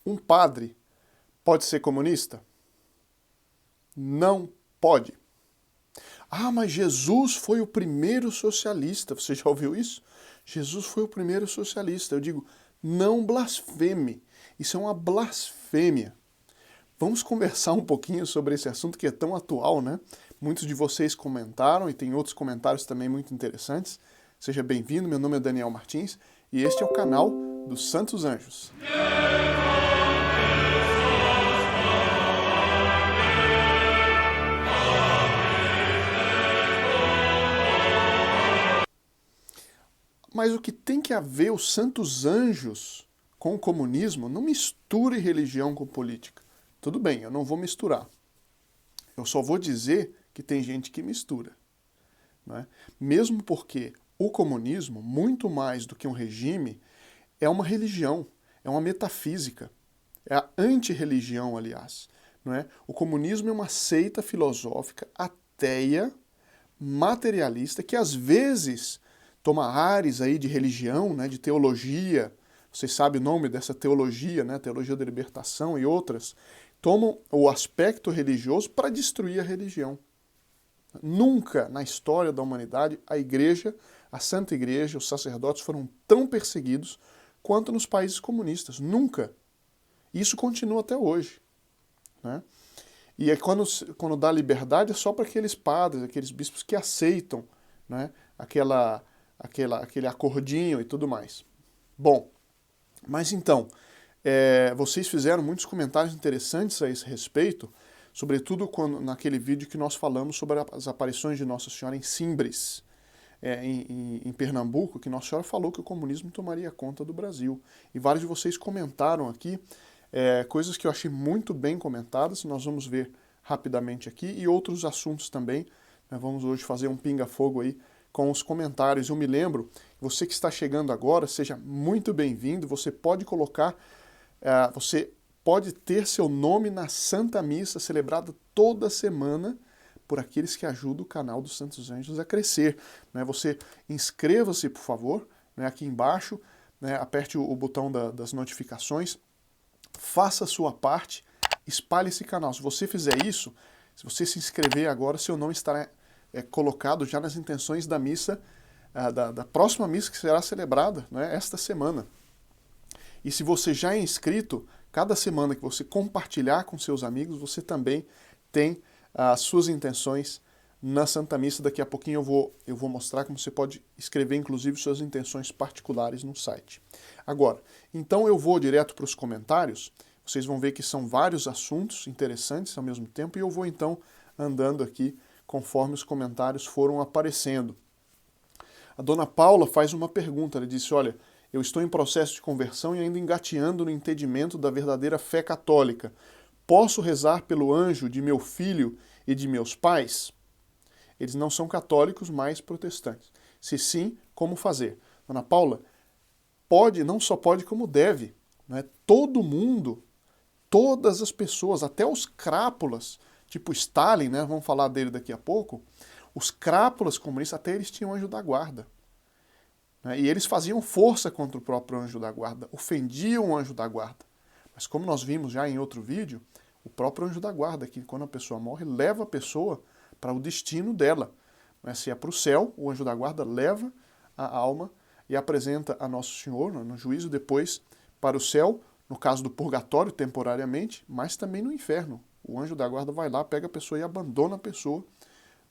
Um padre pode ser comunista? Não pode. Ah, mas Jesus foi o primeiro socialista. Você já ouviu isso? Jesus foi o primeiro socialista. Eu digo, não blasfeme. Isso é uma blasfêmia. Vamos conversar um pouquinho sobre esse assunto que é tão atual, né? Muitos de vocês comentaram e tem outros comentários também muito interessantes. Seja bem-vindo, meu nome é Daniel Martins e este é o canal dos Santos Anjos. Mas o que tem que haver os Santos Anjos com o comunismo, não misture religião com política. Tudo bem, eu não vou misturar. Eu só vou dizer que tem gente que mistura. Né? Mesmo porque o comunismo, muito mais do que um regime, é uma religião, é uma metafísica. É a antirreligião, aliás. Não é? O comunismo é uma seita filosófica ateia, materialista, que às vezes toma ares aí de religião, né, de teologia. Vocês sabem o nome dessa teologia, né, teologia da libertação e outras. Tomam o aspecto religioso para destruir a religião. Nunca na história da humanidade a igreja, a Santa Igreja, os sacerdotes foram tão perseguidos quanto nos países comunistas. Nunca. Isso continua até hoje. Né? E aí quando dá liberdade é só para aqueles padres, aqueles bispos que aceitam, né, aquele acordinho e tudo mais. Bom, mas então, vocês fizeram muitos comentários interessantes a esse respeito, sobretudo naquele vídeo que nós falamos sobre as aparições de Nossa Senhora em Simbres, em Pernambuco, que Nossa Senhora falou que o comunismo tomaria conta do Brasil. E vários de vocês comentaram aqui coisas que eu achei muito bem comentadas, nós vamos ver rapidamente aqui, e outros assuntos também. Vamos hoje fazer um pinga-fogo aí com os comentários. Eu me lembro, você que está chegando agora, seja muito bem-vindo, você pode colocar, você pode ter seu nome na Santa Missa, celebrada toda semana por aqueles que ajudam o canal dos Santos Anjos a crescer. Você inscreva-se, por favor, aqui embaixo, aperte o botão das notificações, faça a sua parte, espalhe esse canal. Se você fizer isso, se você se inscrever agora, seu nome estará colocado já nas intenções da missa, da próxima missa que será celebrada esta semana. E se você já é inscrito, cada semana que você compartilhar com seus amigos, você também tem as suas intenções na Santa Missa. Daqui a pouquinho eu vou mostrar como você pode escrever, inclusive, suas intenções particulares no site. Agora, então eu vou direto para os comentários. Vocês vão ver que são vários assuntos interessantes ao mesmo tempo, e eu vou então andando aqui conforme os comentários foram aparecendo. A dona Paula faz uma pergunta, ela disse, olha, eu estou em processo de conversão e ainda engateando no entendimento da verdadeira fé católica. Posso rezar pelo anjo de meu filho e de meus pais? Eles não são católicos, mas protestantes. Se sim, como fazer? Dona Paula, pode, não só pode, como deve. Todo mundo, todas as pessoas, até os crápulas, tipo Stalin, vamos falar dele daqui a pouco, os crápulas comunistas, até eles tinham anjo da guarda. E eles faziam força contra o próprio anjo da guarda, ofendiam o anjo da guarda. Mas como nós vimos já em outro vídeo, o próprio anjo da guarda, que quando a pessoa morre, leva a pessoa para o destino dela. Se é para o céu, o anjo da guarda leva a alma e apresenta a Nosso Senhor no juízo, depois para o céu, no caso do purgatório, temporariamente, mas também no inferno. O anjo da guarda vai lá, pega a pessoa e abandona a pessoa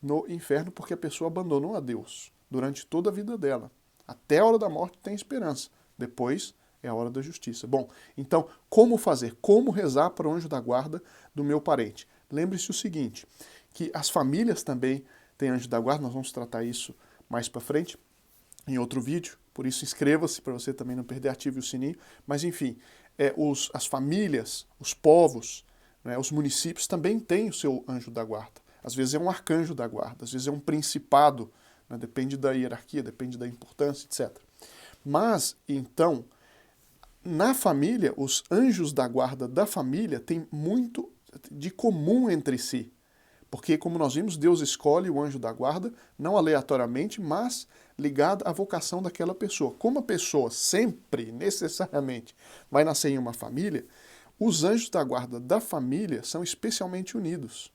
no inferno, porque a pessoa abandonou a Deus durante toda a vida dela. Até a hora da morte tem esperança. Depois é a hora da justiça. Bom, então, como fazer? Como rezar para o anjo da guarda do meu parente? Lembre-se o seguinte, que as famílias também têm anjo da guarda, nós vamos tratar isso mais para frente, em outro vídeo, por isso inscreva-se para você também não perder, ative o sininho. Mas enfim, as famílias, os povos, os municípios também têm o seu anjo da guarda. Às vezes é um arcanjo da guarda, às vezes é um principado, depende da hierarquia, depende da importância, etc. Mas, então, na família, os anjos da guarda da família têm muito de comum entre si. Porque, como nós vimos, Deus escolhe o anjo da guarda, não aleatoriamente, mas ligado à vocação daquela pessoa. Como a pessoa sempre, necessariamente, vai nascer em uma família, os anjos da guarda da família são especialmente unidos.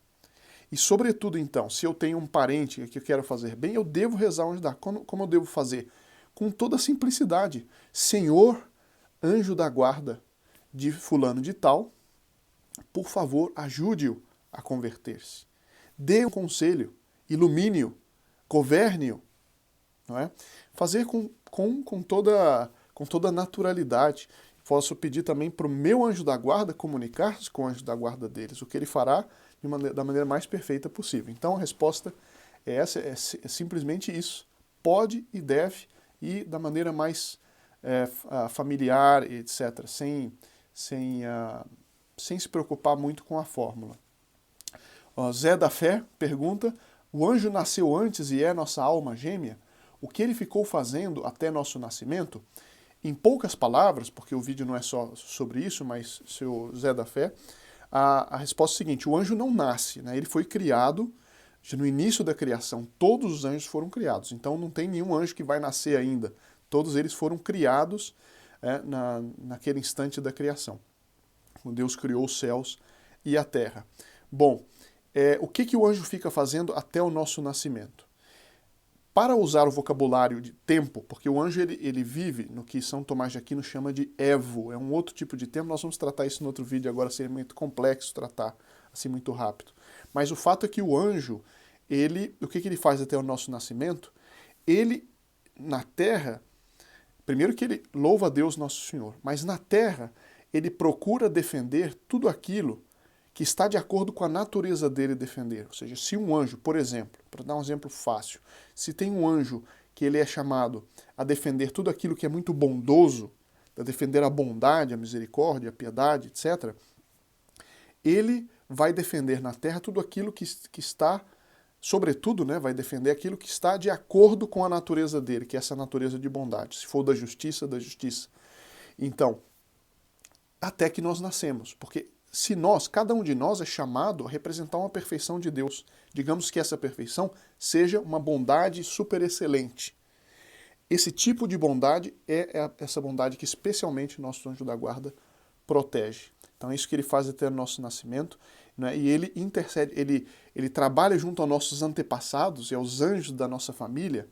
E, sobretudo, então, se eu tenho um parente que eu quero fazer bem, eu devo rezar o anjo da guarda. Como eu devo fazer? Com toda a simplicidade. Senhor, anjo da guarda de fulano de tal, por favor, ajude-o a converter-se. Dê um conselho, ilumine-o, governe-o. Não é? Fazer com toda naturalidade. Posso pedir também para o meu anjo da guarda comunicar-se com o anjo da guarda deles, o que ele fará da maneira mais perfeita possível. Então a resposta é essa, é simplesmente isso. Pode e deve, e da maneira mais familiar, etc., sem se preocupar muito com a fórmula. Zé da Fé pergunta, o anjo nasceu antes e é nossa alma gêmea? O que ele ficou fazendo até nosso nascimento? Em poucas palavras, porque o vídeo não é só sobre isso, mas seu Zé da Fé, a resposta é a seguinte, o anjo não nasce, né? Ele foi criado, no início da criação, todos os anjos foram criados, então não tem nenhum anjo que vai nascer ainda, todos eles foram criados naquele instante da criação, quando Deus criou os céus e a terra. Bom, o que o anjo fica fazendo até o nosso nascimento? Para usar o vocabulário de tempo, porque o anjo ele vive no que São Tomás de Aquino chama de evo, é um outro tipo de tempo, nós vamos tratar isso no outro vídeo, agora seria muito complexo tratar assim muito rápido. Mas o fato é que o anjo, o que ele faz até o nosso nascimento? Ele, na terra, primeiro que ele louva a Deus Nosso Senhor, mas na terra ele procura defender tudo aquilo que está de acordo com a natureza dele defender. Ou seja, se um anjo, por exemplo, para dar um exemplo fácil, se tem um anjo que ele é chamado a defender tudo aquilo que é muito bondoso, a defender a bondade, a misericórdia, a piedade, etc., ele vai defender na terra tudo aquilo que está, sobretudo, vai defender aquilo que está de acordo com a natureza dele, que é essa natureza de bondade. Se for da justiça, da justiça. Então, até que nós nascemos, porque cada um de nós é chamado a representar uma perfeição de Deus. Digamos que essa perfeição seja uma bondade super excelente. Esse tipo de bondade é essa bondade que especialmente o nosso anjo da guarda protege. Então é isso que ele faz até o nosso nascimento, né? E ele intercede, ele trabalha junto aos nossos antepassados e aos anjos da nossa família,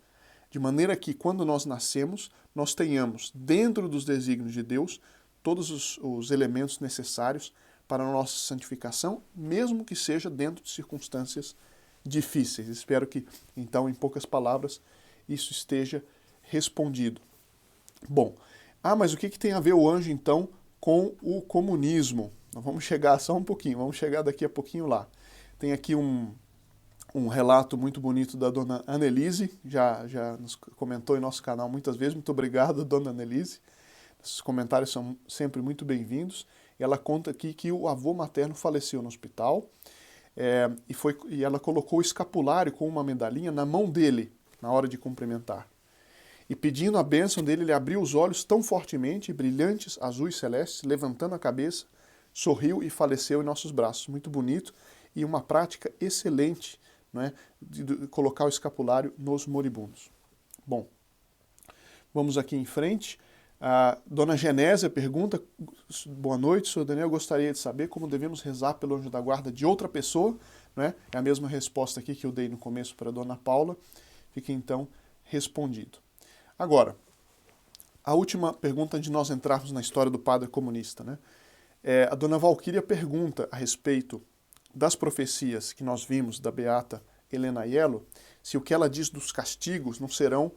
de maneira que quando nós nascemos, nós tenhamos dentro dos desígnios de Deus todos os elementos necessários para a nossa santificação, mesmo que seja dentro de circunstâncias difíceis. Espero que, então, em poucas palavras, isso esteja respondido. Bom, mas o que tem a ver o anjo, então, com o comunismo? Nós vamos chegar só um pouquinho, vamos chegar daqui a pouquinho lá. Tem aqui um relato muito bonito da dona Annelise, já nos comentou em nosso canal muitas vezes. Muito obrigado, dona Annelise. Esses comentários são sempre muito bem-vindos. Ela conta aqui que o avô materno faleceu no hospital e ela colocou o escapulário com uma medalhinha na mão dele, na hora de cumprimentar. E pedindo a bênção dele, ele abriu os olhos tão fortemente, brilhantes, azuis, celestes, levantando a cabeça, sorriu e faleceu em nossos braços. Muito bonito e uma prática excelente, de colocar o escapulário nos moribundos. Bom, vamos aqui em frente. A dona Genésia pergunta, boa noite, senhor Daniel, eu gostaria de saber como devemos rezar pelo anjo da guarda de outra pessoa, É a mesma resposta aqui que eu dei no começo para a dona Paula, fica então respondido. Agora, a última pergunta de nós entrarmos na história do padre comunista, a dona Valquíria pergunta a respeito das profecias que nós vimos da beata Helena Aiello, se o que ela diz dos castigos não serão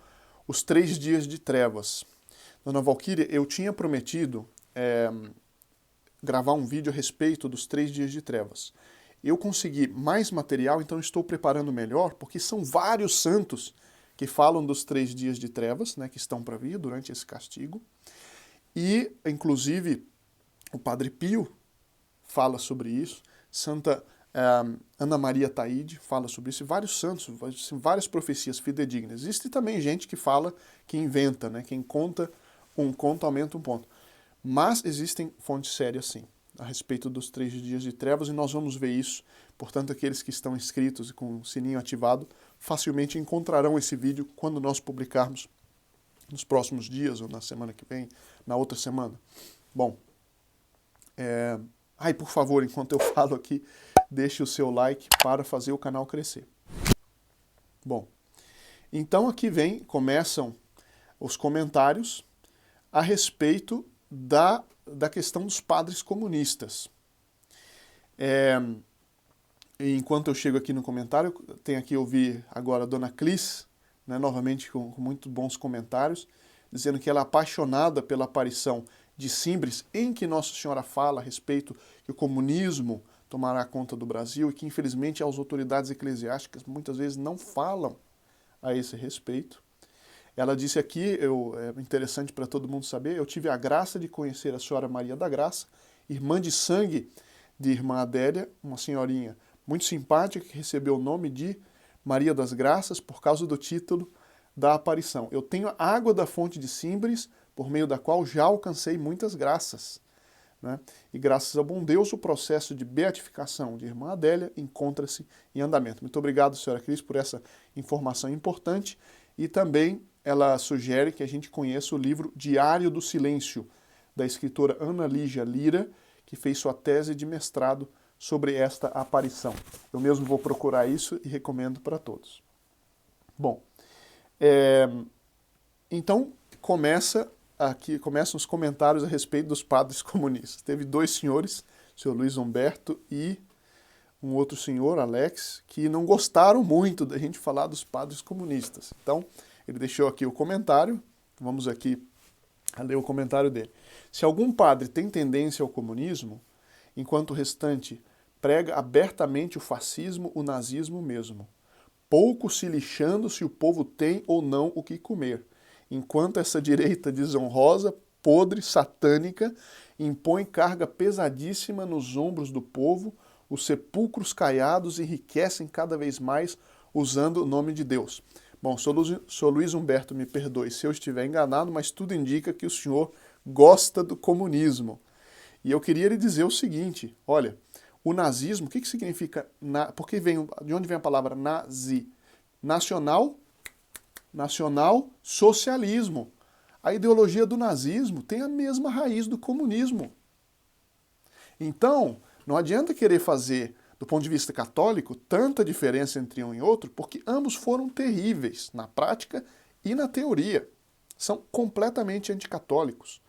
os 3 dias de trevas. Dona Valquíria, eu tinha prometido gravar um vídeo a respeito dos 3 dias de trevas. Eu consegui mais material, então estou preparando melhor, porque são vários santos que falam dos 3 dias de trevas, que estão para vir durante esse castigo. E, inclusive, o Padre Pio fala sobre isso, Santa Ana Maria Taide fala sobre isso, e vários santos, várias profecias fidedignas. Existe também gente que fala, que inventa, quem conta um conto aumenta um ponto. Mas existem fontes sérias, sim, a respeito dos 3 dias de trevas, e nós vamos ver isso. Portanto, aqueles que estão inscritos e com o sininho ativado, facilmente encontrarão esse vídeo quando nós publicarmos nos próximos dias, ou na semana que vem, na outra semana. Bom, Ai, por favor, enquanto eu falo aqui, deixe o seu like para fazer o canal crescer. Bom, então aqui começam os comentários a respeito da questão dos padres comunistas. Enquanto eu chego aqui no comentário, tenho aqui ouvir agora a dona Clis, né, novamente com muito bons comentários, dizendo que ela é apaixonada pela aparição de Simbres, em que Nossa Senhora fala a respeito que o comunismo tomará conta do Brasil e que, infelizmente, as autoridades eclesiásticas muitas vezes não falam a esse respeito. Ela disse aqui, é interessante para todo mundo saber, eu tive a graça de conhecer a Senhora Maria da Graça, irmã de sangue de Irmã Adélia, uma senhorinha muito simpática que recebeu o nome de Maria das Graças por causa do título da aparição. Eu tenho a água da fonte de Simbres, por meio da qual já alcancei muitas graças. Né? E graças ao bom Deus, o processo de beatificação de Irmã Adélia encontra-se em andamento. Muito obrigado, senhora Cris, por essa informação importante. E também ela sugere que a gente conheça o livro Diário do Silêncio, da escritora Ana Lígia Lira, que fez sua tese de mestrado sobre esta aparição. Eu mesmo vou procurar isso e recomendo para todos. Bom, então começam os comentários a respeito dos padres comunistas. Teve dois senhores, o senhor Luiz Humberto e um outro senhor, Alex, que não gostaram muito da gente falar dos padres comunistas. Então, ele deixou aqui o comentário, vamos aqui a ler o comentário dele. Se algum padre tem tendência ao comunismo, enquanto o restante prega abertamente o fascismo, o nazismo mesmo, pouco se lixando se o povo tem ou não o que comer, enquanto essa direita desonrosa, podre, satânica, impõe carga pesadíssima nos ombros do povo, os sepulcros caiados enriquecem cada vez mais usando o nome de Deus. Bom, senhor Luiz Humberto, me perdoe se eu estiver enganado, mas tudo indica que o senhor gosta do comunismo. E eu queria lhe dizer o seguinte, olha, o nazismo, o que significa, de onde vem a palavra nazi? Nacional socialismo. A ideologia do nazismo tem a mesma raiz do comunismo. Então, não adianta querer fazer, do ponto de vista católico, tanta diferença entre um e outro, porque ambos foram terríveis na prática e na teoria. São completamente anticatólicos.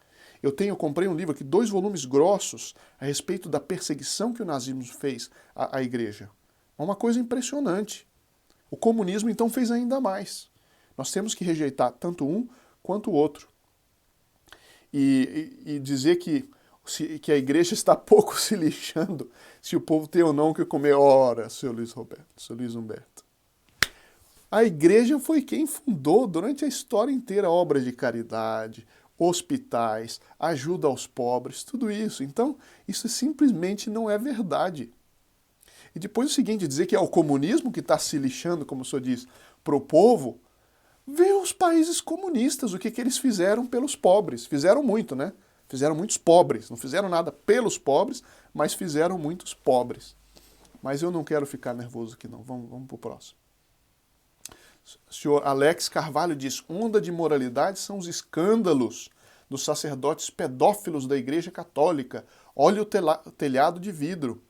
Eu comprei um livro aqui, 2 volumes grossos, a respeito da perseguição que o nazismo fez à igreja. É uma coisa impressionante. O comunismo, então, fez ainda mais. Nós temos que rejeitar tanto um quanto o outro. E dizer que a igreja está pouco se lixando se o povo tem ou não o que comer. Ora, seu Luiz Humberto. A igreja foi quem fundou, durante a história inteira, obras de caridade, hospitais, ajuda aos pobres, tudo isso. Então, isso simplesmente não é verdade. E depois o seguinte, dizer que é o comunismo que está se lixando, como o senhor diz, para o povo, vê os países comunistas, o que eles fizeram pelos pobres. Fizeram muito, né? Fizeram muitos pobres. Não fizeram nada pelos pobres, mas fizeram muitos pobres. Mas eu não quero ficar nervoso aqui não. Vamos para o próximo. O senhor Alex Carvalho diz, onda de moralidade são os escândalos dos sacerdotes pedófilos da Igreja Católica. Olha o telhado de vidro.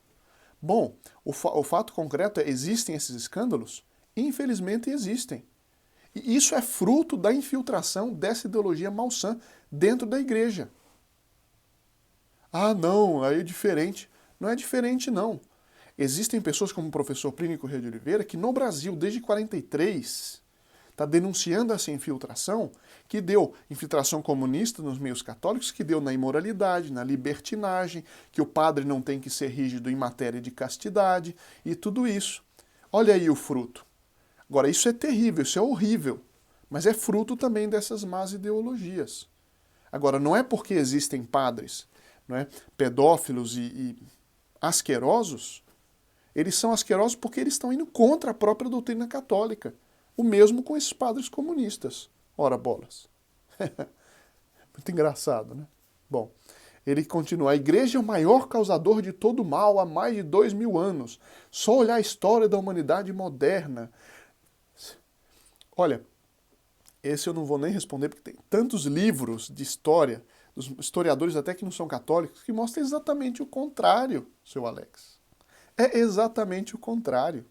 Bom, o fato concreto é, existem esses escândalos? Infelizmente existem. E isso é fruto da infiltração dessa ideologia malsã dentro da igreja. Ah, não, aí é diferente. Não é diferente, não. Existem pessoas como o professor Plínio Corrêa de Oliveira que no Brasil, desde 43, está denunciando essa infiltração, que deu infiltração comunista nos meios católicos, que deu na imoralidade, na libertinagem, que o padre não tem que ser rígido em matéria de castidade e tudo isso. Olha aí o fruto. Agora, isso é terrível, isso é horrível, mas é fruto também dessas más ideologias. Agora, não é porque existem padres, não é, pedófilos e asquerosos, eles são asquerosos porque eles estão indo contra a própria doutrina católica. O mesmo com esses padres comunistas. Ora bolas. Muito engraçado, né? Bom, ele continua. A igreja é o maior causador de todo mal há mais de 2000 anos. Só olhar a história da humanidade moderna. Olha, esse eu não vou nem responder porque tem tantos livros de história dos historiadores até que não são católicos, que mostra exatamente o contrário, seu Alex. É exatamente o contrário,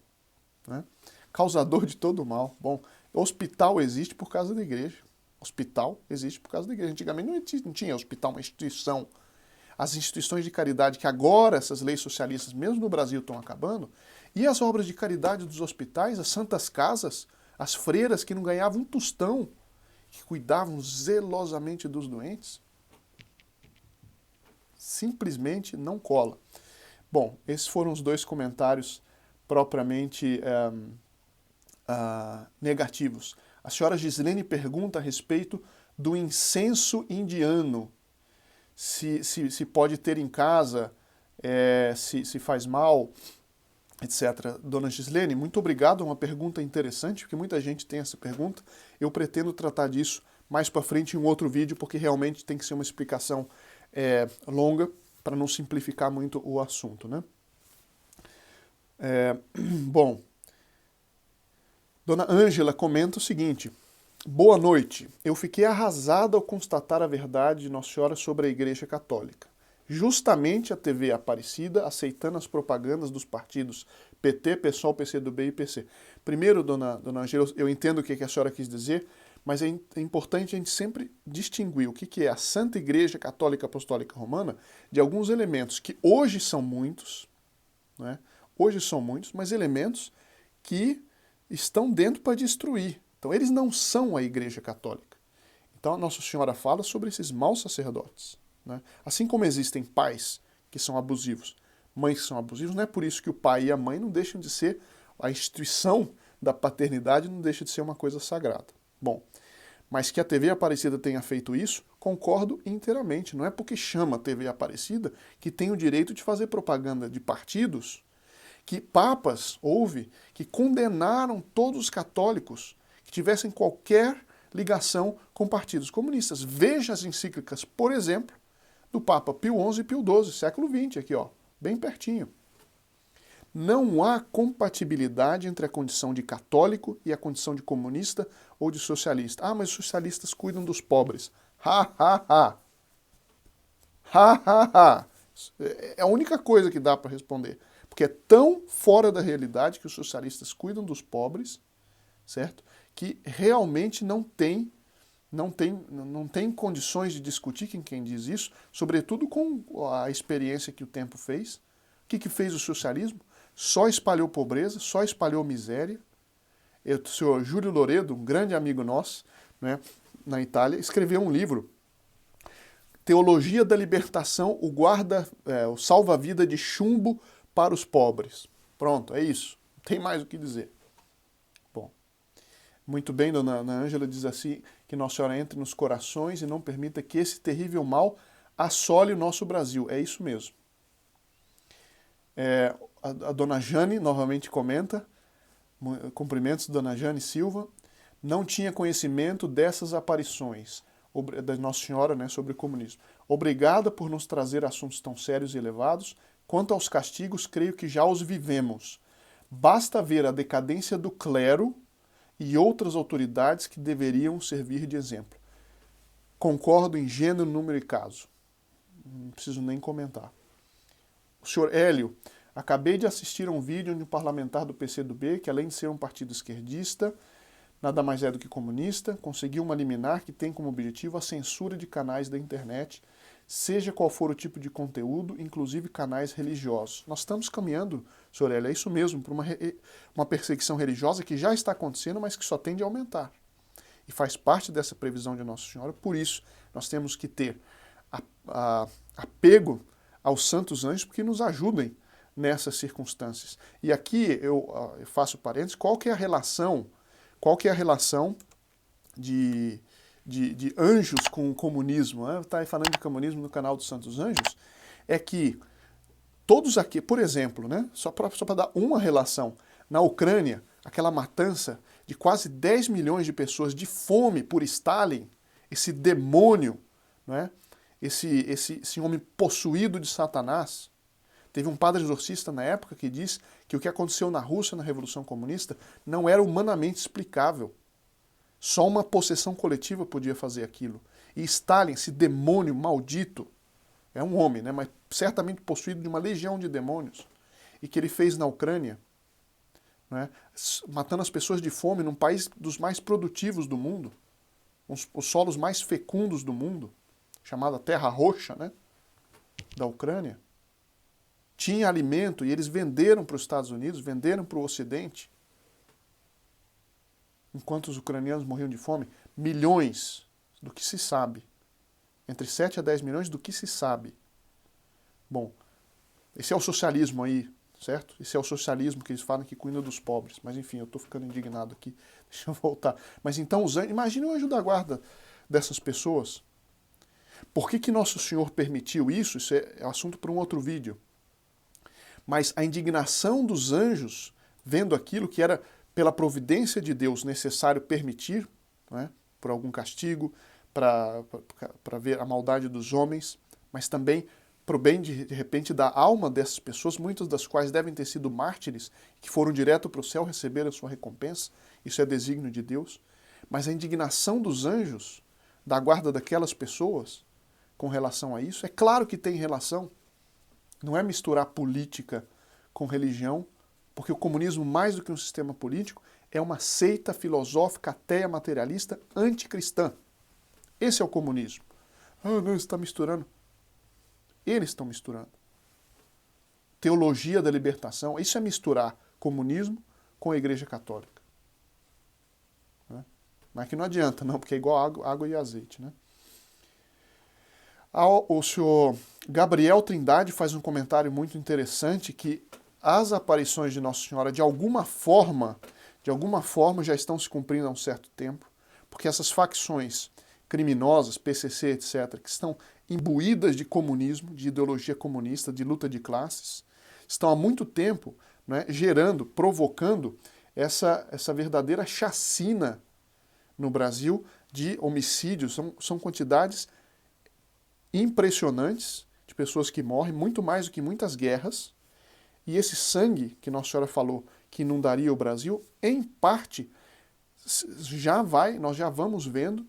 né? Causador de todo mal. Bom, hospital existe por causa da igreja. Hospital existe por causa da igreja. Antigamente não tinha hospital, uma instituição. As instituições de caridade, que agora essas leis socialistas, mesmo no Brasil, estão acabando, e as obras de caridade dos hospitais, as santas casas, as freiras que não ganhavam um tostão, que cuidavam zelosamente dos doentes, simplesmente não cola. Bom, esses foram os dois comentários propriamente negativos. A senhora Gislene pergunta a respeito do incenso indiano. Se pode ter em casa, se faz mal, etc. Dona Gislene, muito obrigado, é uma pergunta interessante, porque muita gente tem essa pergunta. Eu pretendo tratar disso mais para frente em um outro vídeo, porque realmente tem que ser uma explicação longa, para não simplificar muito o assunto, né? Bom, Dona Ângela comenta o seguinte: boa noite. Eu fiquei arrasada ao constatar a verdade de Nossa Senhora sobre a Igreja Católica. Justamente a TV Aparecida aceitando as propagandas dos partidos PT, PSOL, PCdoB e PC. Primeiro, Dona Ângela, eu entendo o que a senhora quis dizer, mas é importante a gente sempre distinguir o que é a Santa Igreja Católica Apostólica Romana de alguns elementos que hoje são muitos, né? Hoje são muitos, mas elementos que estão dentro para destruir. Então, eles não são a Igreja Católica. Então, a Nossa Senhora fala sobre esses maus sacerdotes, né? Assim como existem pais que são abusivos, mães que são abusivos, não é por isso que o pai e a mãe não deixam de ser, a instituição da paternidade não deixa de ser uma coisa sagrada. Bom, mas que a TV Aparecida tenha feito isso, concordo inteiramente. Não é porque chama TV Aparecida que tem o direito de fazer propaganda de partidos que papas houve que condenaram todos os católicos que tivessem qualquer ligação com partidos comunistas. Veja as encíclicas, por exemplo, do Papa Pio XI e Pio XII, século XX, aqui, ó, bem pertinho. Não há compatibilidade entre a condição de católico e a condição de comunista ou de socialista. Ah, mas os socialistas cuidam dos pobres. Ha, ha, ha. Ha, ha, ha. É a única coisa que dá para responder. Porque é tão fora da realidade que os socialistas cuidam dos pobres, certo? Que realmente não tem condições de discutir quem diz isso, sobretudo com a experiência que o tempo fez. O que fez o socialismo? Só espalhou pobreza, só espalhou miséria. O senhor Júlio Loredo, um grande amigo nosso, né, na Itália, escreveu um livro, Teologia da Libertação, o salva-vida de chumbo para os pobres. Pronto, é isso. Não tem mais o que dizer. Bom, muito bem, Dona Ângela diz assim, que Nossa Senhora entre nos corações e não permita que esse terrível mal assole o nosso Brasil. É isso mesmo. A Dona Jane novamente comenta, cumprimentos, Dona Jane Silva, não tinha conhecimento dessas aparições da Nossa Senhora, né, sobre o comunismo. Obrigada por nos trazer assuntos tão sérios e elevados. Quanto aos castigos, creio que já os vivemos. Basta ver a decadência do clero e outras autoridades que deveriam servir de exemplo. Concordo em gênero, número e caso. Não preciso nem comentar. O senhor Hélio, acabei de assistir a um vídeo onde um parlamentar do PCdoB, que além de ser um partido esquerdista, nada mais é do que comunista, conseguiu uma liminar que tem como objetivo a censura de canais da internet, seja qual for o tipo de conteúdo, inclusive canais religiosos. Nós estamos caminhando, senhor Hélio, é isso mesmo, para uma perseguição religiosa que já está acontecendo, mas que só tende a aumentar. E faz parte dessa previsão de Nossa Senhora, por isso nós temos que ter apego aos santos anjos, porque nos ajudem nessas circunstâncias. E aqui eu faço parênteses, qual que é a relação de anjos com o comunismo? Né? Está falando de comunismo no canal dos Santos Anjos, é que todos aqui, por exemplo, né, só para dar uma relação, na Ucrânia, aquela matança de quase 10 milhões de pessoas de fome por Stalin, esse demônio, né, esse homem possuído de Satanás. Teve um padre exorcista na época que diz que o que aconteceu na Rússia na Revolução Comunista não era humanamente explicável. Só uma possessão coletiva podia fazer aquilo. E Stalin, esse demônio maldito, é um homem, né, mas certamente possuído de uma legião de demônios, e que ele fez na Ucrânia, né, matando as pessoas de fome num país dos mais produtivos do mundo, os solos mais fecundos do mundo, chamada Terra Roxa, né, da Ucrânia, tinha alimento e eles venderam para os Estados Unidos, venderam para o Ocidente, enquanto os ucranianos morriam de fome, milhões do que se sabe, entre 7 a 10 milhões do que se sabe. Bom, esse é o socialismo aí, certo? Esse é o socialismo que eles falam que cuida dos pobres. Mas enfim, eu estou ficando indignado aqui. Deixa eu voltar. Mas então, imagine o anjo da guarda dessas pessoas. Por que Nosso Senhor permitiu isso? Isso é assunto para um outro vídeo. Mas a indignação dos anjos, vendo aquilo que era pela providência de Deus necessário permitir, né, por algum castigo, para ver a maldade dos homens, mas também para o bem, de repente, da alma dessas pessoas, muitas das quais devem ter sido mártires, que foram direto para o céu receber a sua recompensa. Isso é desígnio de Deus. Mas a indignação dos anjos, da guarda daquelas pessoas, com relação a isso, é claro que tem relação. Não é misturar política com religião, porque o comunismo, mais do que um sistema político, é uma seita filosófica ateia materialista anticristã. Esse é o comunismo. Ah, não, está misturando. Eles estão misturando. Teologia da libertação, isso é misturar comunismo com a Igreja Católica. Né? Mas que não adianta, não, porque é igual água e azeite. Né? O senhor Gabriel Trindade faz um comentário muito interessante que as aparições de Nossa Senhora, de alguma forma, já estão se cumprindo há um certo tempo, porque essas facções criminosas, PCC, etc., que estão imbuídas de comunismo, de ideologia comunista, de luta de classes, estão há muito tempo, né, gerando, provocando essa verdadeira chacina no Brasil de homicídios. São quantidades impressionantes de pessoas que morrem, muito mais do que muitas guerras. E esse sangue que Nossa Senhora falou que inundaria o Brasil, em parte, nós já vamos vendo,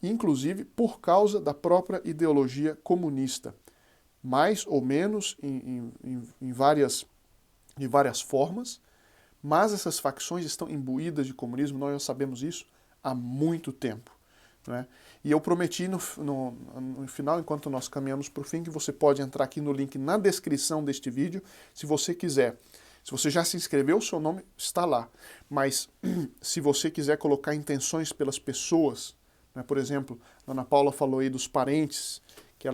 inclusive por causa da própria ideologia comunista. Mais ou menos de várias formas, mas essas facções estão imbuídas de comunismo, nós já sabemos isso há muito tempo. Né? E eu prometi no final, enquanto nós caminhamos para o fim, que você pode entrar aqui no link na descrição deste vídeo, se você quiser. Se você já se inscreveu, o seu nome está lá. Mas se você quiser colocar intenções pelas pessoas, né? Por exemplo, a Ana Paula falou aí dos parentes, que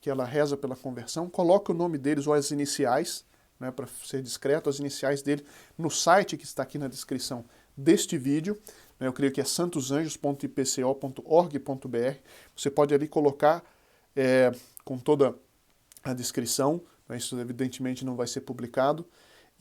ela reza pela conversão, coloque o nome deles ou as iniciais, né, para ser discreto, as iniciais dele, no site que está aqui na descrição deste vídeo. Eu creio que é santosanjos.ipco.org.br. Você pode ali colocar com toda a descrição, né, isso evidentemente não vai ser publicado,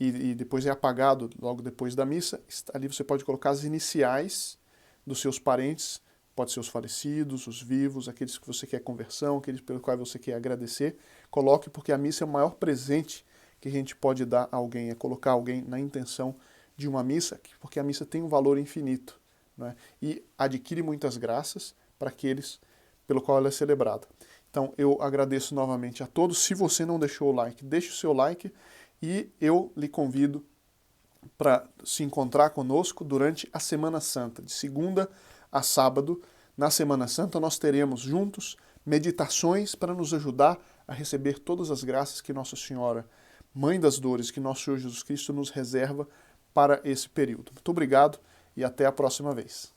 e depois é apagado logo depois da missa. Ali você pode colocar as iniciais dos seus parentes, pode ser os falecidos, os vivos, aqueles que você quer conversão, aqueles pelo qual você quer agradecer. Coloque, porque a missa é o maior presente que a gente pode dar a alguém, é colocar alguém na intenção de uma missa, porque a missa tem um valor infinito, né? E adquire muitas graças para aqueles pelo qual ela é celebrada. Então eu agradeço novamente a todos. Se você não deixou o like, deixe o seu like e eu lhe convido para se encontrar conosco durante a Semana Santa, de segunda a sábado. Na Semana Santa nós teremos juntos meditações para nos ajudar a receber todas as graças que Nossa Senhora, Mãe das Dores, que nosso Senhor Jesus Cristo nos reserva para esse período. Muito obrigado e até a próxima vez.